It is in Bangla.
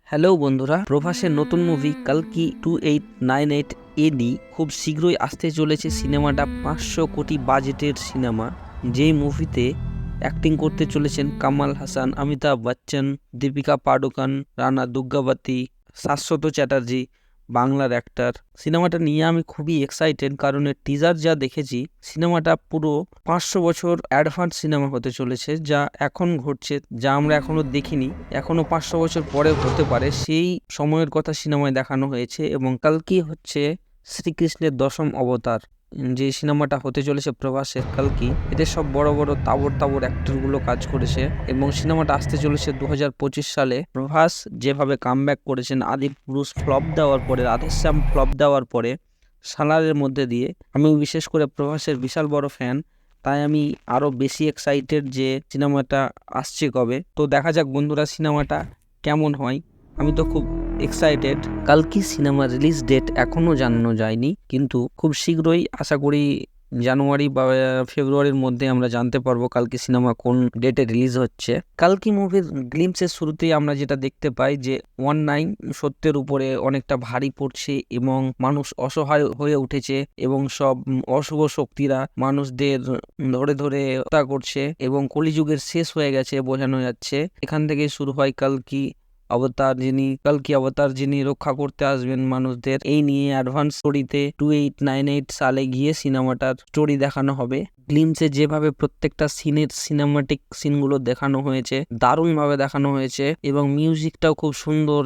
হ্যালো বন্ধুরা, প্রভাসের নতুন মুভি কালকি 2898 এডি খুব শীঘ্রই আসতে চলেছে। সিনেমাটা 500 কোটি বাজেটের সিনেমা, যেই মুভিতে অ্যাক্টিং করতে চলেছেন কামাল হাসান, অমিতাভ বচ্চন, দীপিকা পাডুকোন, রানা দুর্গাবতী, শাশ্বত চ্যাটার্জি বাংলার অ্যাক্টর। সিনেমাটা নিয়ে আমি খুবই এক্সাইটেড, কারণ এর টিজার যা দেখেছি, সিনেমাটা পুরো 500 বছর অ্যাডভান্স সিনেমা হতে চলেছে, যা এখন ঘটছে, যা আমরা এখনো দেখিনি, এখনো 500 বছর পরে হতে পারে, সেই সময়ের কথা সিনেমায় দেখানো হয়েছে। এবং কালকি হচ্ছে শ্রীকৃষ্ণের দশম অবতার। যে সিনেমাটা হতে চলেছে প্রভাসের কালকি, এতে সব বড় বড় তাবড় অ্যাক্টরগুলো কাজ করেছে এবং সিনেমাটা আসতে চলেছে 2025 সালে। প্রভাস যেভাবে কামব্যাক করেছেন আদিপুরুষ ফ্লপ দেওয়ার পরে, রাধেশ্যাম ফ্লপ দেওয়ার পরে, সালারের মধ্যে দিয়ে, আমি বিশেষ করে প্রভাসের বিশাল বড় ফ্যান, তাই আমি আরো বেশি এক্সাইটেড যে সিনেমাটা আসছে কবে। তো দেখা যাক বন্ধুরা সিনেমাটা কেমন হয়। আমি তো খুব এক্সাইটেড। কালকি সিনেমার রিলিজ ডেট এখনো জানানো যায়নি, কিন্তু খুব শীঘ্রই আশা করি জানুয়ারি বা ফেব্রুয়ারির মধ্যে আমরা জানতে পারবো কালকি সিনেমা কোন ডেটে রিলিজ হচ্ছে। কালকি মুভির গ্লিমসের শুরুতেই আমরা যেটা দেখতে পাই যে অন্যায় সত্যের উপরে অনেকটা ভারী পড়ছে এবং মানুষ অসহায় হয়ে উঠেছে এবং সব অশুভ শক্তিরা মানুষদের ধরে ধরে হত্যা করছে এবং কলিযুগের শেষ হয়ে গেছে বোঝানো যাচ্ছে। এখান থেকে শুরু হয় কালকি অবতার, যিনি রক্ষা করতে আসবেন মানুষদের। এই নিয়ে অ্যাডভান্স স্টোরিতে 2898 সালে গিয়ে সিনেমাটার স্টোরি দেখানো হবে। গ্লিমসে যেভাবে প্রত্যেকটা সিনেমাটিক সিনগুলো দেখানো হয়েছে, দারুণ ভাবে দেখানো হয়েছে এবং মিউজিকটাও খুব সুন্দর।